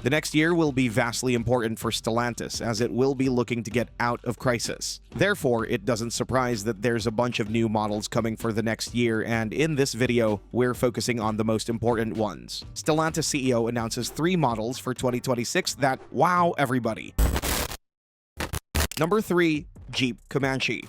The next year will be vastly important for Stellantis, as it will be looking to get out of crisis. Therefore, it doesn't surprise that there's a bunch of new models coming for the next year, and in this video, we're focusing on the most important ones. Stellantis CEO announces 3 models for 2026 that wow everybody. Number 3. Jeep Comanche.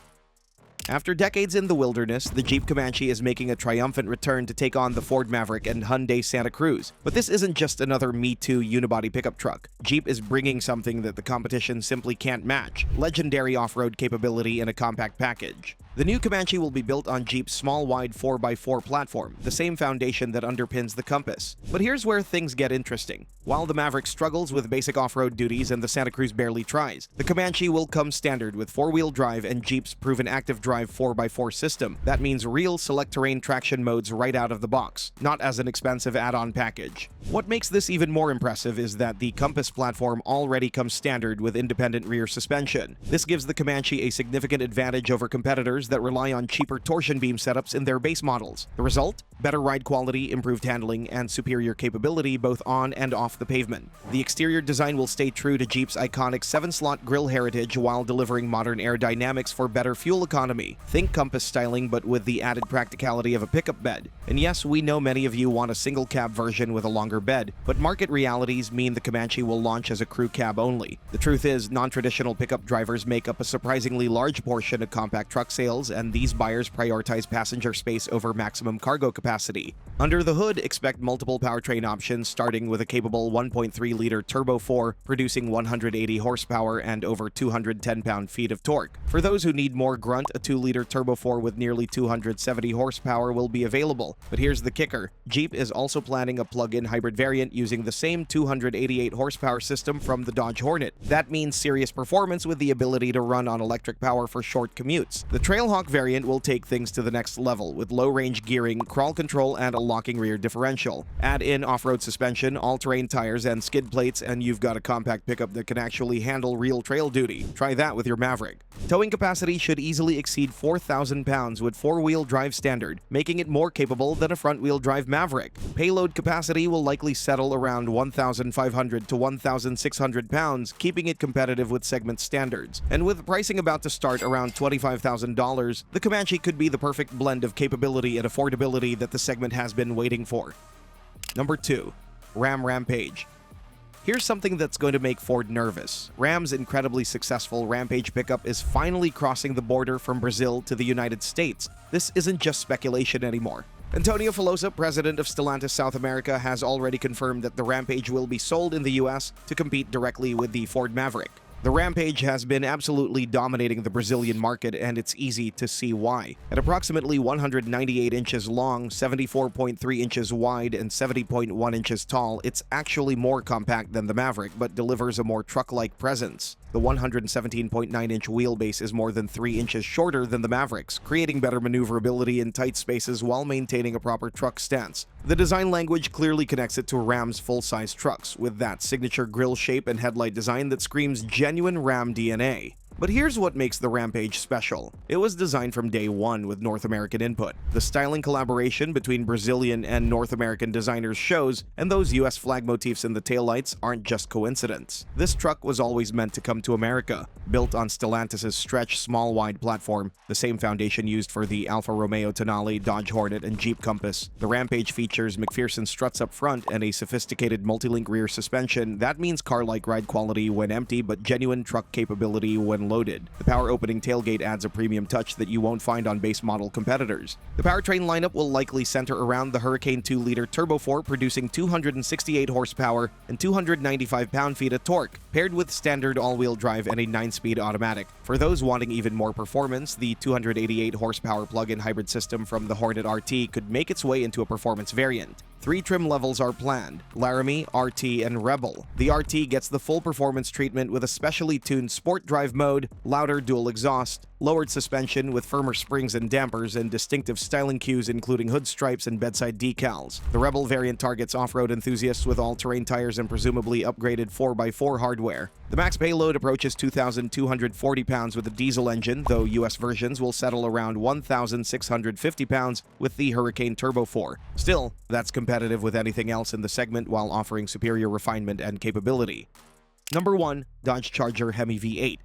After decades in the wilderness, the Jeep Comanche is making a triumphant return to take on the Ford Maverick and Hyundai Santa Cruz. But this isn't just another Me Too unibody pickup truck. Jeep is bringing something that the competition simply can't match: legendary off-road capability in a compact package. The new Comanche will be built on Jeep's small wide 4x4 platform, the same foundation that underpins the Compass. But here's where things get interesting. While the Maverick struggles with basic off-road duties and the Santa Cruz barely tries, the Comanche will come standard with 4-wheel drive and Jeep's proven active drive 4x4 system. That means real select-terrain traction modes right out of the box, not as an expensive add-on package. What makes this even more impressive is that the Compass platform already comes standard with independent rear suspension. This gives the Comanche a significant advantage over competitors that rely on cheaper torsion beam setups in their base models. The result? Better ride quality, improved handling, and superior capability both on and off the pavement. The exterior design will stay true to Jeep's iconic 7-slot grille heritage while delivering modern aerodynamics for better fuel economy. Think Compass styling, but with the added practicality of a pickup bed. And yes, we know many of you want a single cab version with a longer bed, but market realities mean the Comanche will launch as a crew cab only. The truth is, non-traditional pickup drivers make up a surprisingly large portion of compact truck sales, and these buyers prioritize passenger space over maximum cargo capacity. Under the hood, expect multiple powertrain options, starting with a capable 1.3-liter Turbo 4, producing 180 horsepower and over 210 pound-feet of torque. For those who need more grunt, a 2-liter Turbo 4 with nearly 270 horsepower will be available. But here's the kicker. Jeep is also planning a plug-in hybrid variant using the same 288 horsepower system from the Dodge Hornet. That means serious performance with the ability to run on electric power for short commutes. The Trailhawk variant will take things to the next level with low-range gearing, crawl control, and a locking rear differential. Add in off-road suspension, all-terrain tires, and skid plates, and you've got a compact pickup that can actually handle real trail duty. Try that with your Maverick. Towing capacity should easily exceed 4,000 pounds with 4-wheel drive standard, making it more capable than a front-wheel drive Maverick. Payload capacity will likely settle around 1,500 to 1,600 pounds, keeping it competitive with segment standards. And with pricing about to start around $25,000, the Comanche could be the perfect blend of capability and affordability that the segment has been waiting for. Number 2. Rampage. Here's something that's going to make Ford nervous. Ram's incredibly successful Rampage pickup is finally crossing the border from Brazil to the United States. This isn't just speculation anymore. Antonio Filosa, president of Stellantis South America, has already confirmed that the Rampage will be sold in the US to compete directly with the Ford Maverick. The Rampage has been absolutely dominating the Brazilian market, and it's easy to see why. At approximately 198 inches long, 74.3 inches wide, and 70.1 inches tall, it's actually more compact than the Maverick, but delivers a more truck-like presence. The 117.9-inch wheelbase is more than 3 inches shorter than the Maverick's, creating better maneuverability in tight spaces while maintaining a proper truck stance. The design language clearly connects it to Ram's full-size trucks, with that signature grille shape and headlight design that screams genuine Ram DNA. But here's what makes the Rampage special. It was designed from day one with North American input. The styling collaboration between Brazilian and North American designers shows, and those US flag motifs in the taillights aren't just coincidence. This truck was always meant to come to America. Built on Stellantis' stretch small wide platform, the same foundation used for the Alfa Romeo Tonale, Dodge Hornet, and Jeep Compass, the Rampage features McPherson struts up front and a sophisticated multi-link rear suspension. That means car-like ride quality when empty, but genuine truck capability when loaded. The power opening tailgate adds a premium touch that you won't find on base model competitors. The powertrain lineup will likely center around the Hurricane 2-liter Turbo 4, producing 268 horsepower and 295 pound-feet of torque, paired with standard all-wheel drive and a 9-speed automatic. For those wanting even more performance, the 288 horsepower plug-in hybrid system from the Hornet RT could make its way into a performance variant. 3 trim levels are planned: Laramie, RT, and Rebel. The RT gets the full performance treatment with a specially tuned sport drive mode, louder dual exhaust, lowered suspension with firmer springs and dampers, and distinctive styling cues including hood stripes and bedside decals. The Rebel variant targets off-road enthusiasts with all-terrain tires and presumably upgraded 4x4 hardware. The max payload approaches 2,240 pounds with a diesel engine, though US versions will settle around 1,650 pounds with the Hurricane Turbo 4. Still, that's competitive with anything else in the segment while offering superior refinement and capability. Number 1. Dodge Charger Hemi V8.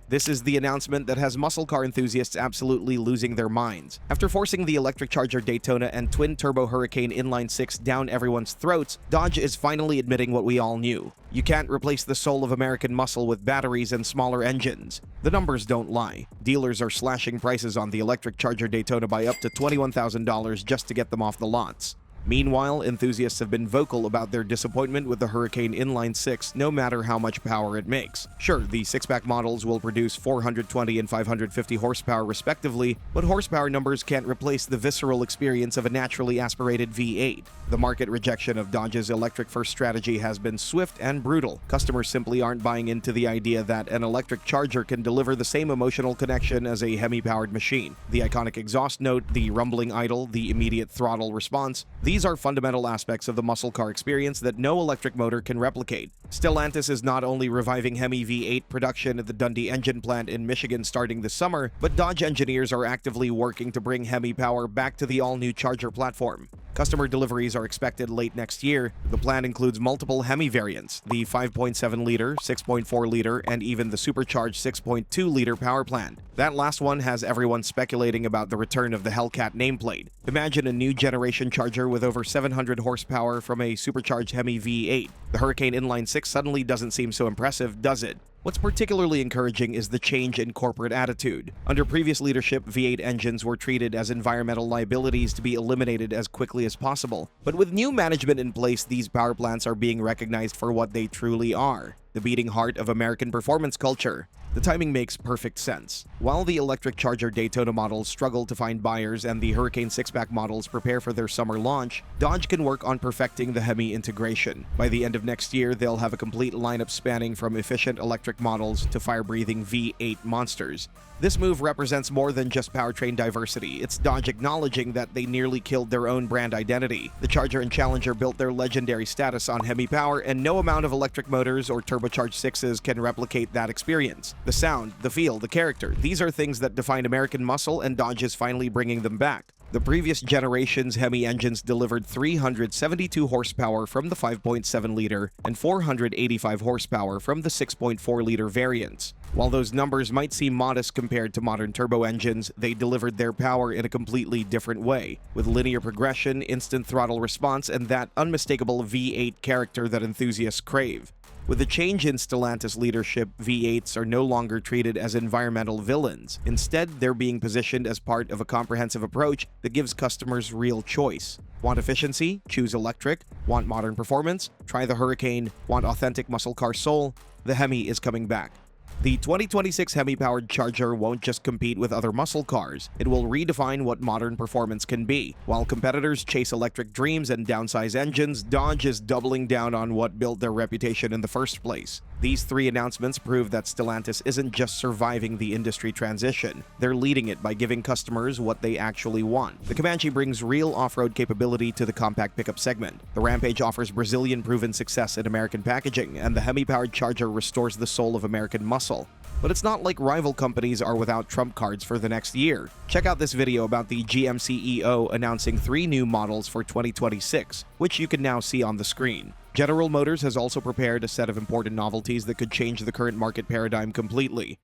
This is the announcement that has muscle car enthusiasts absolutely losing their minds. After forcing the electric Charger Daytona and twin-turbo Hurricane inline-6 down everyone's throats, Dodge is finally admitting what we all knew. You can't replace the soul of American muscle with batteries and smaller engines. The numbers don't lie. Dealers are slashing prices on the electric Charger Daytona by up to $21,000 just to get them off the lots. Meanwhile, enthusiasts have been vocal about their disappointment with the Hurricane Inline-6 no matter how much power it makes. Sure, the six-pack models will produce 420 and 550 horsepower respectively, but horsepower numbers can't replace the visceral experience of a naturally aspirated V8. The market rejection of Dodge's electric-first strategy has been swift and brutal. Customers simply aren't buying into the idea that an electric Charger can deliver the same emotional connection as a Hemi-powered machine. The iconic exhaust note, the rumbling idle, the immediate throttle response, these are fundamental aspects of the muscle car experience that no electric motor can replicate. Stellantis is not only reviving Hemi V8 production at the Dundee engine plant in Michigan starting this summer, but Dodge engineers are actively working to bring Hemi power back to the all-new Charger platform. Customer deliveries are expected late next year. The plan includes multiple Hemi variants, the 5.7-liter, 6.4-liter, and even the supercharged 6.2-liter power plant. That last one has everyone speculating about the return of the Hellcat nameplate. Imagine a new generation Charger with over 700 horsepower from a supercharged Hemi V8. The Hurricane Inline-6 suddenly doesn't seem so impressive, does it? What's particularly encouraging is the change in corporate attitude. Under previous leadership, V8 engines were treated as environmental liabilities to be eliminated as quickly as possible. But with new management in place, these power plants are being recognized for what they truly are: the beating heart of American performance culture. The timing makes perfect sense. While the electric Charger Daytona models struggle to find buyers and the Hurricane 6-pack models prepare for their summer launch, Dodge can work on perfecting the Hemi integration. By the end of next year, they'll have a complete lineup spanning from efficient electric models to fire-breathing V8 monsters. This move represents more than just powertrain diversity. It's Dodge acknowledging that they nearly killed their own brand identity. The Charger and Challenger built their legendary status on Hemi power, and no amount of electric motors or turbocharged sixes can replicate that experience. The sound, the feel, the character, these are things that define American muscle, and Dodge is finally bringing them back. The previous generation's Hemi engines delivered 372 horsepower from the 5.7-liter and 485 horsepower from the 6.4-liter variants. While those numbers might seem modest compared to modern turbo engines, they delivered their power in a completely different way, with linear progression, instant throttle response, and that unmistakable V8 character that enthusiasts crave. With the change in Stellantis leadership, V8s are no longer treated as environmental villains. Instead, they're being positioned as part of a comprehensive approach that gives customers real choice. Want efficiency? Choose electric. Want modern performance? Try the Hurricane. Want authentic muscle car soul? The Hemi is coming back. The 2026 Hemi-powered Charger won't just compete with other muscle cars, it will redefine what modern performance can be. While competitors chase electric dreams and downsize engines, Dodge is doubling down on what built their reputation in the first place. These three announcements prove that Stellantis isn't just surviving the industry transition, they're leading it by giving customers what they actually want. The Comanche brings real off-road capability to the compact pickup segment. The Rampage offers Brazilian-proven success in American packaging, and the Hemi-powered Charger restores the soul of American muscle. But it's not like rival companies are without trump cards for the next year. Check out this video about the GM CEO announcing 3 new models for 2026, which you can now see on the screen. General Motors has also prepared a set of important novelties that could change the current market paradigm completely.